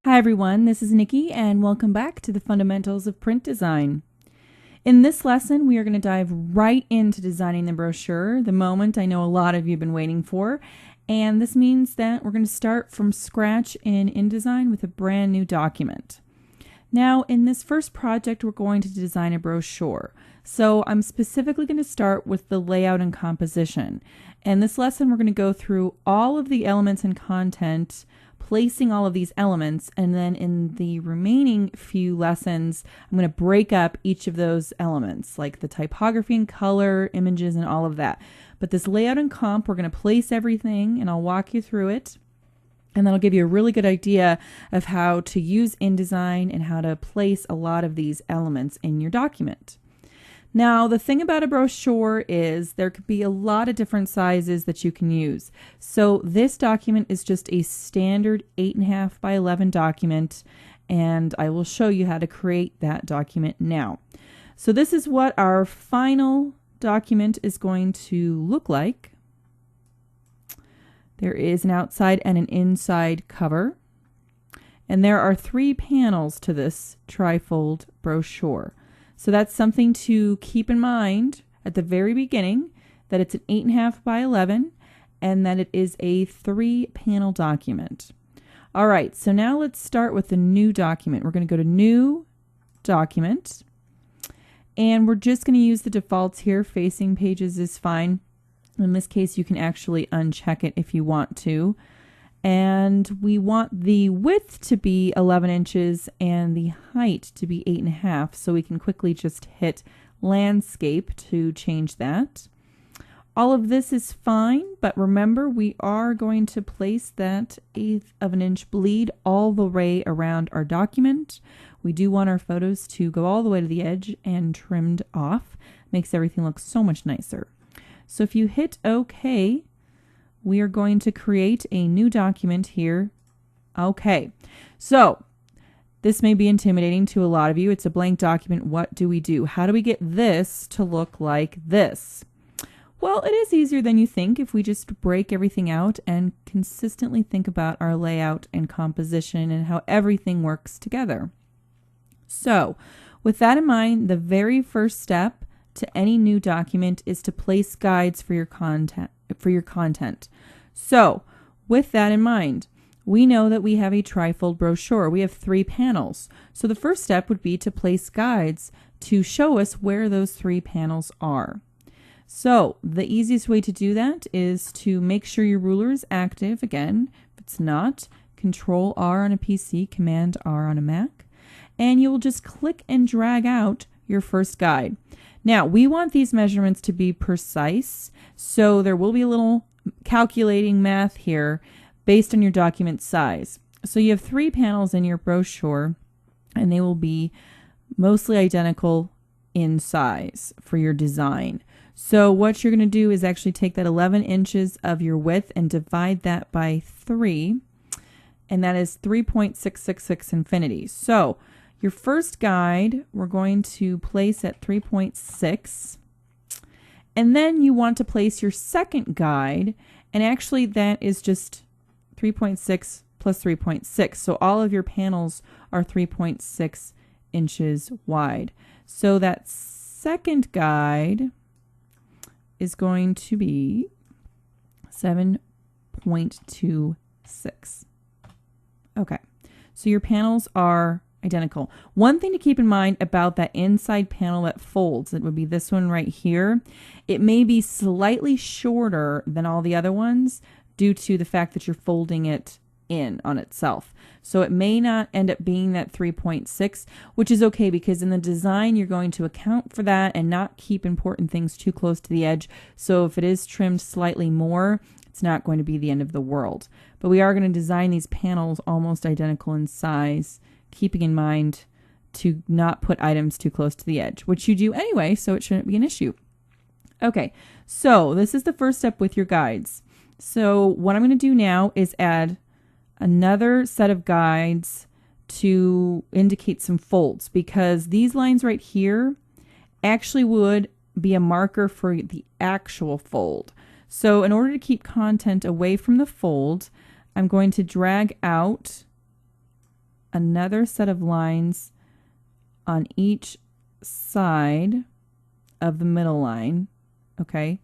Hi everyone, this is Nikki and welcome back to the Fundamentals of Print Design. In this lesson, we are going to dive right into designing the brochure, the moment I know a lot of you have been waiting for. And this means that we're going to start from scratch in InDesign with a brand new document. Now, in this first project, we're going to design a brochure. So I'm specifically going to start with the layout and composition. And this lesson, we're going to go through all of the elements and content, placing all of these elements, and then in the remaining few lessons, I'm going to break up each of those elements, like the typography and color, images, and all of that. But this layout and comp, we're going to place everything, and I'll walk you through it. And that'll give you a really good idea of how to use InDesign and how to place a lot of these elements in your document. Now, the thing about a brochure is there could be a lot of different sizes that you can use. So this document is just a standard 8.5 by 11 document, and I will show you how to create that document now. So this is what our final document is going to look like. There is an outside and an inside cover, and there are 3 panels to this trifold brochure. So that's something to keep in mind at the very beginning, that it's an 8.5 by 11 and that it is a 3-panel document. All right, so now let's start with the new document. We're going to go to New Document, and we're just going to use the defaults here. Facing pages is fine. In this case, you can actually uncheck it if you want to. And we want the width to be 11 inches and the height to be 8.5. So we can quickly just hit landscape to change that. All of this is fine, but remember we are going to place that 1/8 of an inch bleed all the way around our document. We do want our photos to go all the way to the edge and trimmed off. Makes everything look so much nicer. So if you hit OK, we are going to create a new document here. Okay, so this may be intimidating to a lot of you. It's a blank document. What do we do? How do we get this to look like this? Well, it is easier than you think if we just break everything out and consistently think about our layout and composition and how everything works together. So with that in mind, the very first step to any new document is to place guides for your content. So with that in mind, we know that we have a trifold brochure. We have 3 panels. So the first step would be to place guides to show us where those 3 panels are. So the easiest way to do that is to make sure your ruler is active. Again, if it's not, Control R on a PC, Command R on a Mac, and you will just click and drag out your first guide. Now, we want these measurements to be precise, so there will be a little calculating math here based on your document size. So you have 3 panels in your brochure, and they will be mostly identical in size for your design. So what you're going to do is actually take that 11 inches of your width and divide that by 3, and that is 3.666 infinity. So your first guide, we're going to place at 3.6. And then you want to place your second guide. And actually that is just 3.6 plus 3.6. So all of your panels are 3.6 inches wide. So that second guide is going to be 7.26. Okay. So your panels are identical. One thing to keep in mind about that inside panel that folds, it would be this one right here. It may be slightly shorter than all the other ones due to the fact that you're folding it in on itself. So it may not end up being that 3.6, which is okay because in the design you're going to account for that and not keep important things too close to the edge. So if it is trimmed slightly more, it's not going to be the end of the world. But we are going to design these panels almost identical in size, keeping in mind to not put items too close to the edge, which you do anyway, so it shouldn't be an issue. Okay, so this is the first step with your guides. So what I'm going to do now is add another set of guides to indicate some folds, because these lines right here actually would be a marker for the actual fold. So in order to keep content away from the fold, I'm going to drag out another set of lines on each side of the middle line. Okay,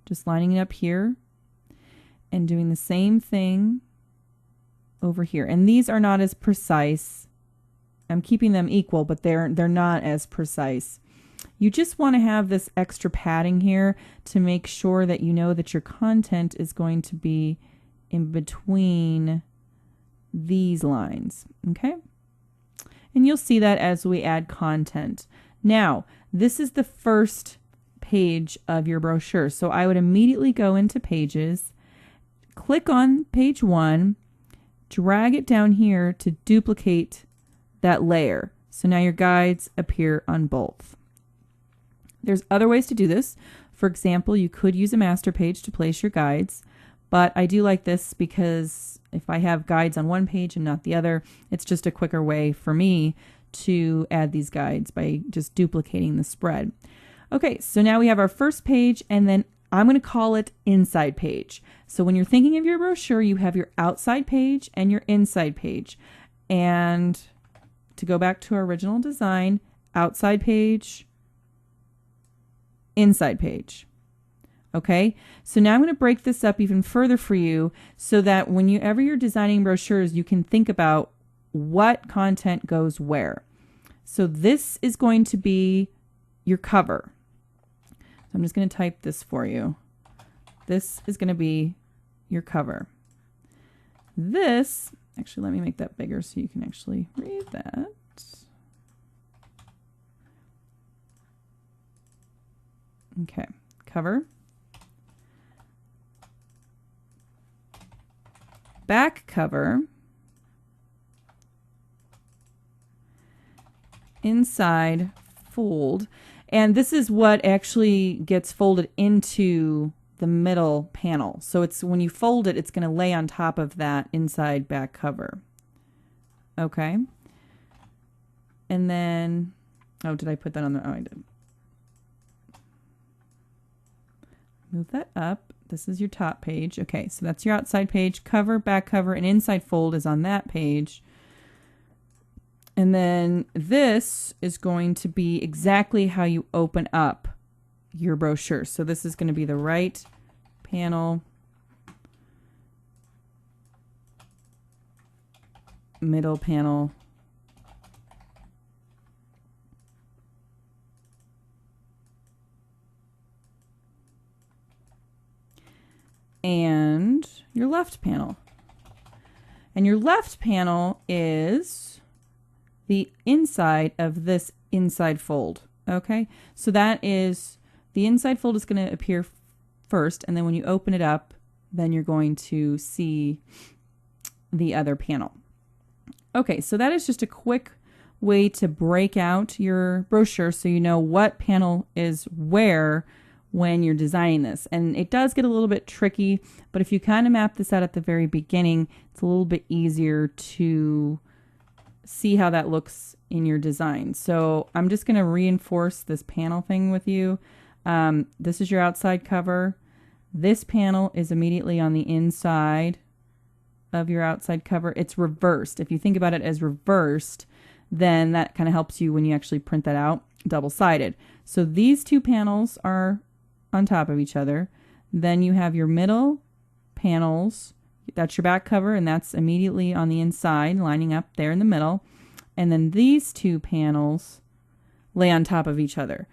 just lining it up here and doing the same thing over here. And these are not as precise. I'm keeping them equal, but they're not as precise. You just want to have this extra padding here to make sure that you know that your content is going to be in between these lines, okay? And you'll see that as we add content. Now, this is the first page of your brochure. So I would immediately go into Pages, click on page 1, drag it down here to duplicate that layer. So now your guides appear on both. There's other ways to do this. For example, you could use a master page to place your guides, but I do like this because if I have guides on one page and not the other, it's just a quicker way for me to add these guides by just duplicating the spread. Okay, so now we have our first page, and then I'm going to call it inside page. So when you're thinking of your brochure, you have your outside page and your inside page. And to go back to our original design, outside page, inside page. Okay, so now I'm going to break this up even further for you so that whenever you're designing brochures, you can think about what content goes where. So this is going to be your cover. So I'm just going to type this for you. This is going to be your cover. This, actually, let me make that bigger so you can actually read that. Okay, cover. Back cover. Inside fold. And this is what actually gets folded into the middle panel. So it's when you fold it, it's going to lay on top of that inside back cover. Okay. And then, oh, did I put that on the, oh, I did. Move that up. This is your top page. Okay, so that's your outside page. Cover, back cover, and inside fold is on that page. And then this is going to be exactly how you open up your brochure. So this is going to be the right panel, middle panel, and your left panel. And your left panel is the inside of this inside fold. Okay, so that is, the inside fold is going to appear first, and then when you open it up, then you're going to see the other panel. Okay, so that is just a quick way to break out your brochure so you know what panel is where when you're designing this. And it does get a little bit tricky, but if you kind of map this out at the very beginning, it's a little bit easier to see how that looks in your design. So I'm just going to reinforce this panel thing with you. This is your outside cover. This panel is immediately on the inside of your outside cover. It's reversed. If you think about it as reversed, then that kind of helps you when you actually print that out double-sided. So these two panels are on top of each other. Then you have your middle panels. That's your back cover, and that's immediately on the inside, lining up there in the middle. And then these two panels lay on top of each other.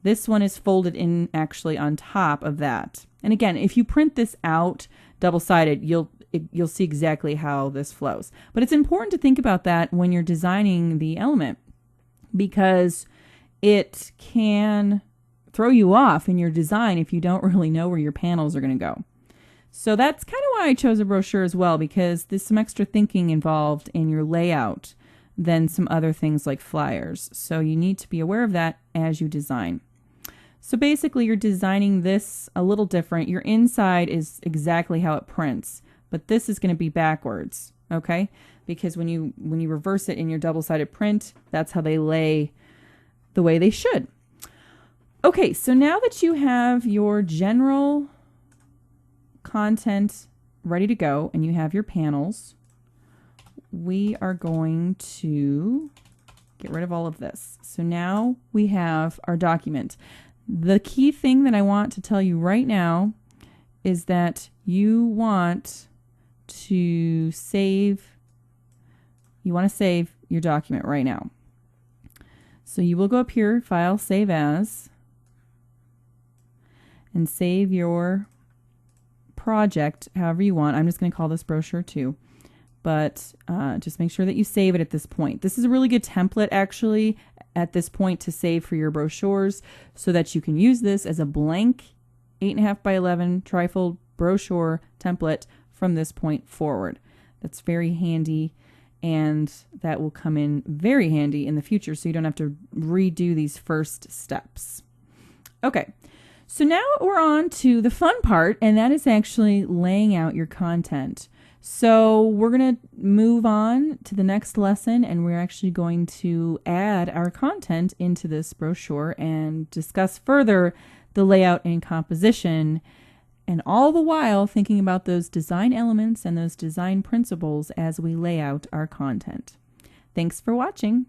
This one is folded in actually on top of that. And again, if you print this out double-sided, you'll see exactly how this flows. But it's important to think about that when you're designing the element, because it can throw you off in your design if you don't really know where your panels are going to go. So that's kind of why I chose a brochure as well, because there's some extra thinking involved in your layout than some other things like flyers. So you need to be aware of that as you design. So basically you're designing this a little different. Your inside is exactly how it prints, but this is going to be backwards, okay? Because when you reverse it in your double-sided print, that's how they lay the way they should. Okay, so now that you have your general content ready to go and you have your panels, we are going to get rid of all of this. So now we have our document. The key thing that I want to tell you right now is that you want to save your document right now. So you will go up here, File, Save As, and save your project however you want. I'm just going to call this brochure 2. But just make sure that you save it at this point. This is a really good template actually at this point to save for your brochures so that you can use this as a blank 8.5 by 11 trifold brochure template from this point forward. That's very handy, and that will come in very handy in the future so you don't have to redo these first steps. Okay, so now we're on to the fun part, and that is actually laying out your content. So we're going to move on to the next lesson, and we're actually going to add our content into this brochure and discuss further the layout and composition, and all the while thinking about those design elements and those design principles as we lay out our content. Thanks for watching.